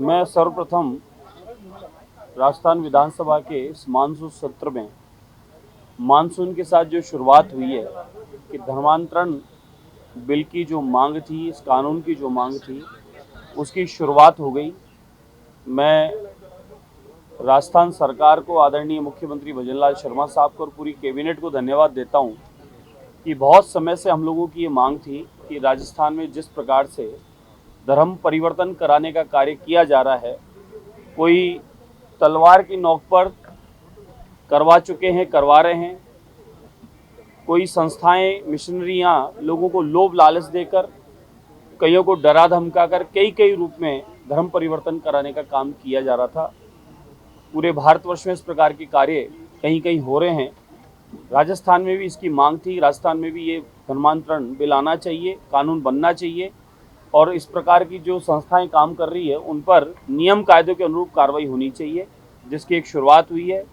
मैं सर्वप्रथम राजस्थान विधानसभा के इस मानसून सत्र में मानसून के साथ जो शुरुआत हुई है कि धर्मांतरण बिल की जो मांग थी, इस कानून की जो मांग थी, उसकी शुरुआत हो गई। मैं राजस्थान सरकार को, आदरणीय मुख्यमंत्री भजनलाल शर्मा साहब को और पूरी कैबिनेट को धन्यवाद देता हूं कि बहुत समय से हम लोगों की ये मांग थी कि राजस्थान में जिस प्रकार से धर्म परिवर्तन कराने का कार्य किया जा रहा है, कोई तलवार की नोक पर करवा चुके हैं, करवा रहे हैं, कोई संस्थाएं, मिशनरियां लोगों को लोभ लालच देकर, कईयों को डरा धमकाकर कई रूप में धर्म परिवर्तन कराने का काम किया जा रहा था। पूरे भारतवर्ष में इस प्रकार के कार्य कहीं हो रहे हैं। राजस्थान में भी इसकी मांग थी, राजस्थान में भी ये धर्मांतरण बिल आना चाहिए, कानून बनना चाहिए और इस प्रकार की जो संस्थाएं काम कर रही है उन पर नियम कायदों के अनुरूप कार्रवाई होनी चाहिए, जिसकी एक शुरुआत हुई है।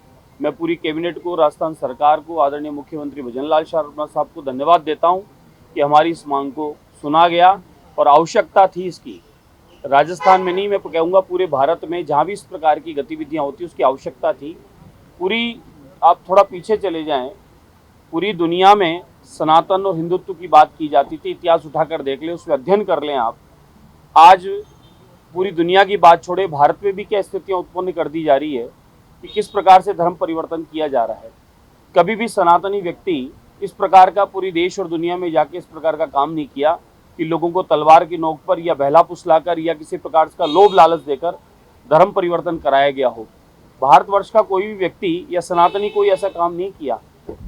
मैं पूरी कैबिनेट को, राजस्थान सरकार को, आदरणीय मुख्यमंत्री भजनलाल शर्मा साहब को धन्यवाद देता हूं कि हमारी इस मांग को सुना गया और आवश्यकता थी इसकी। राजस्थान में नहीं, मैं कहूँगा पूरे भारत में जहाँ भी इस प्रकार की गतिविधियाँ होती उसकी आवश्यकता थी। पूरी, आप थोड़ा पीछे चले जाएं, पूरी दुनिया में सनातन और हिंदुत्व की बात की जाती थी। इतिहास उठाकर देख लें, उसमें अध्ययन कर लें आप। आज पूरी दुनिया की बात छोड़े, भारत में भी क्या स्थितियाँ उत्पन्न कर दी जा रही है कि किस प्रकार से धर्म परिवर्तन किया जा रहा है। कभी भी सनातनी व्यक्ति इस प्रकार का पूरी देश और दुनिया में जाके इस प्रकार का काम नहीं किया कि लोगों को तलवार की नोक पर या बहला फुसलाकर या किसी प्रकार का लोभ लालच देकर धर्म परिवर्तन कराया गया हो। भारतवर्ष का कोई भी व्यक्ति या सनातनी कोई ऐसा काम नहीं किया,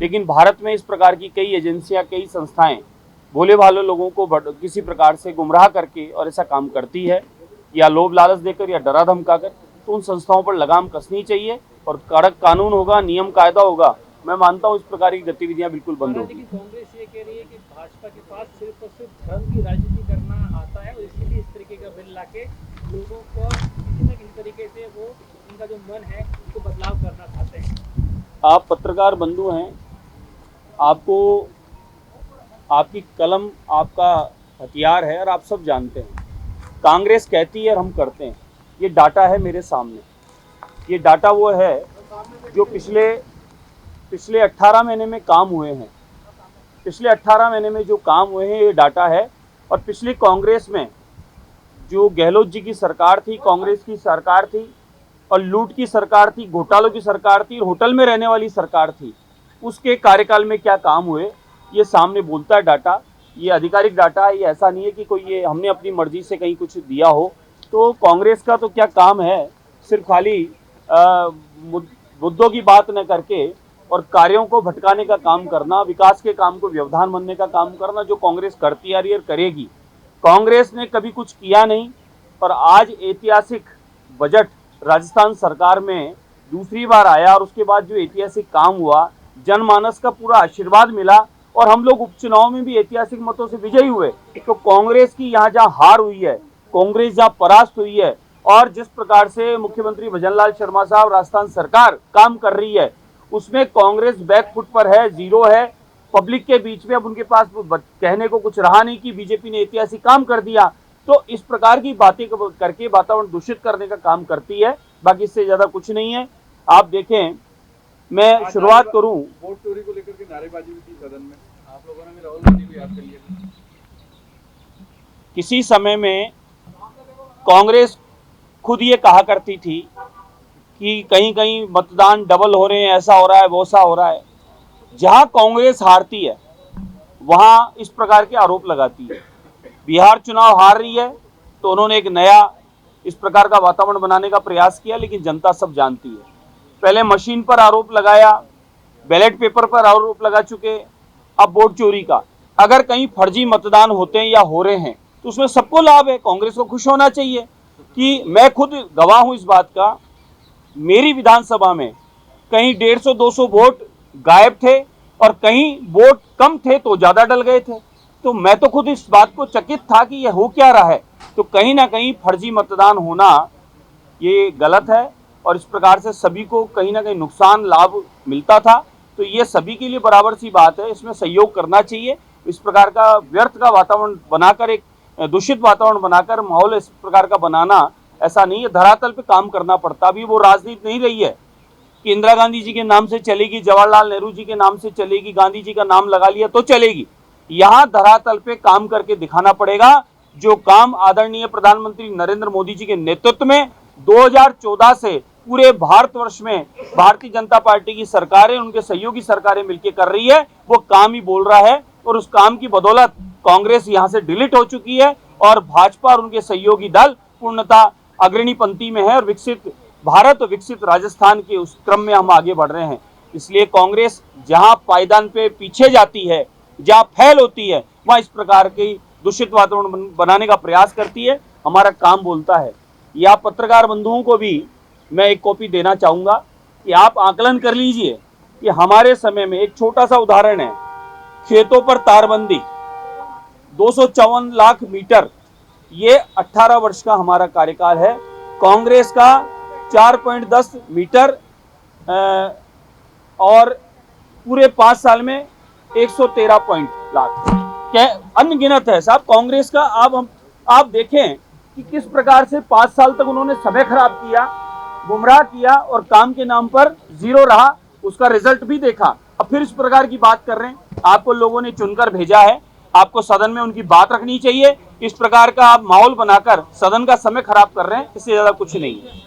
लेकिन भारत में इस प्रकार की कई एजेंसियां, कई संस्थाएं भोले भाले लोगों को किसी प्रकार से गुमराह करके और ऐसा काम करती है, या लोभ लालच देकर या डरा धमकाकर। तो उन संस्थाओं पर लगाम कसनी चाहिए और कड़क कानून होगा, नियम कायदा होगा। मैं मानता हूँ इस प्रकार की गतिविधियां बिल्कुल बंद होगी। कांग्रेस ये कह रही है कि भाजपा के पास सिर्फ और सिर्फ धर्म की राजनीति करना आता है और इसीलिए इस तरीके का बिल लाके लोगों को किसी न किसी तरीके से वो उनका जो मन है उसको बदलाव करना चाहते हैं। आप पत्रकार बंधु हैं, आपको आपकी कलम आपका हथियार है और आप सब जानते हैं। कांग्रेस कहती है और हम करते हैं। ये डाटा है मेरे सामने। ये डाटा वो है जो पिछले 18 महीने में काम हुए हैं। पिछले 18 महीने में जो काम हुए हैं ये डाटा है। और पिछली कांग्रेस में जो गहलोत जी की सरकार थी, कांग्रेस की सरकार थी और लूट की सरकार थी, घोटालों की सरकार थी, होटल में रहने वाली सरकार थी, उसके कार्यकाल में क्या काम हुए ये सामने बोलता है डाटा। ये आधिकारिक डाटा है, ये ऐसा नहीं है कि कोई ये हमने अपनी मर्जी से कहीं कुछ दिया हो। तो कांग्रेस का तो क्या काम है, सिर्फ खाली मुद्दों की बात न करके और कार्यों को भटकाने का काम करना, विकास के काम को व्यवधान बनने का काम करना, जो कांग्रेस करती आ रही है और करेगी। कांग्रेस ने कभी कुछ किया नहीं और आज ऐतिहासिक बजट राजस्थान सरकार में दूसरी बार आया और उसके बाद जो ऐतिहासिक काम हुआ, जनमानस का पूरा आशीर्वाद मिला और हम लोग उपचुनाव में भी ऐतिहासिक मतों से विजयी हुए। तो कांग्रेस की यहाँ जहाँ हार हुई है, कांग्रेस जहाँ परास्त हुई है और जिस प्रकार से मुख्यमंत्री भजनलाल शर्मा साहब, राजस्थान सरकार काम कर रही है, उसमें कांग्रेस बैकफुट पर है, जीरो है पब्लिक के बीच में। अब उनके पास कहने को कुछ रहा नहीं कि बीजेपी ने ऐतिहासिक काम कर दिया। तो इस प्रकार की बातें करके वातावरण दूषित करने का काम करती है, बाकी इससे ज्यादा कुछ नहीं है। आप देखें, मैं शुरुआत करूं, वोट चोरी को लेकर के नारेबाजी भी थी सदन में, आप लोगों ने राहुल गांधी को याद कर लिया। किसी समय में कांग्रेस खुद ये कहा करती थी कि कहीं मतदान डबल हो रहे हैं, ऐसा हो रहा है, वैसा हो रहा है। जहां कांग्रेस हारती है वहां इस प्रकार के आरोप लगाती है। बिहार चुनाव हार रही है तो उन्होंने एक नया इस प्रकार का वातावरण बनाने का प्रयास किया, लेकिन जनता सब जानती है। पहले मशीन पर आरोप लगाया, बैलेट पेपर पर आरोप लगा चुके, अब वोट चोरी का। अगर कहीं फर्जी मतदान होते हैं या हो रहे हैं तो उसमें सबको लाभ है, कांग्रेस को खुश होना चाहिए। कि मैं खुद गवाह हूं इस बात का, मेरी विधानसभा में कहीं 150-200 वोट गायब थे और कहीं वोट कम थे तो ज्यादा डल गए थे। तो मैं तो खुद इस बात को चकित था कि यह हो क्या रहा है। तो कहीं ना कहीं फर्जी मतदान होना ये गलत है और इस प्रकार से सभी को कहीं ना कहीं नुकसान लाभ मिलता था। तो ये सभी के लिए बराबर सी बात है, इसमें सहयोग करना चाहिए। इस प्रकार का व्यर्थ का वातावरण बनाकर, एक दूषित वातावरण बनाकर माहौल इस प्रकार का बनाना ऐसा नहीं है, धरातल पे काम करना पड़ता। अभी वो राजनीति नहीं रही है कि इंदिरा गांधी जी के नाम से चलेगी, जवाहरलाल नेहरू जी के नाम से चलेगी, गांधी जी का नाम लगा लिया तो चलेगी। यहाँ धरातल पे काम करके दिखाना पड़ेगा। जो काम आदरणीय प्रधानमंत्री नरेंद्र मोदी जी के नेतृत्व में 2014 से पूरे भारतवर्ष में भारतीय जनता पार्टी की सरकारें, उनके सहयोगी सरकारें मिलकर कर रही है, वो काम ही बोल रहा है। और उस काम की बदौलत कांग्रेस यहाँ से डिलीट हो चुकी है और भाजपा और उनके सहयोगी दल पूर्णतः अग्रणी पंक्ति में है और विकसित भारत और विकसित राजस्थान के उस क्रम में हम आगे बढ़ रहे हैं। इसलिए कांग्रेस जहां पायदान पे पीछे जाती है, जहां फैल होती है, वहां इस प्रकार की दूषित वातावरण बनाने का प्रयास करती है। हमारा काम बोलता है। या पत्रकार बंधुओं को भी मैं एक कॉपी देना चाहूंगा कि आप आकलन कर लीजिए कि हमारे समय में एक छोटा सा उदाहरण है, खेतों पर तारबंदी 254 लाख मीटर, ये 18 वर्ष का हमारा कार्यकाल है। कांग्रेस का 4.10 मीटर और पूरे 5 साल में 113 लाख, क्या अनगिनत है साहब कांग्रेस का। आप देखें कि किस प्रकार से 5 साल तक उन्होंने समय खराब किया, गुमराह किया और काम के नाम पर जीरो रहा, उसका रिजल्ट भी देखा। अब फिर इस प्रकार की बात कर रहे हैं। आपको लोगों ने चुनकर भेजा है, आपको सदन में उनकी बात रखनी चाहिए। इस प्रकार का आप माहौल बनाकर सदन का समय खराब कर रहे हैं, इससे ज्यादा कुछ नहीं है।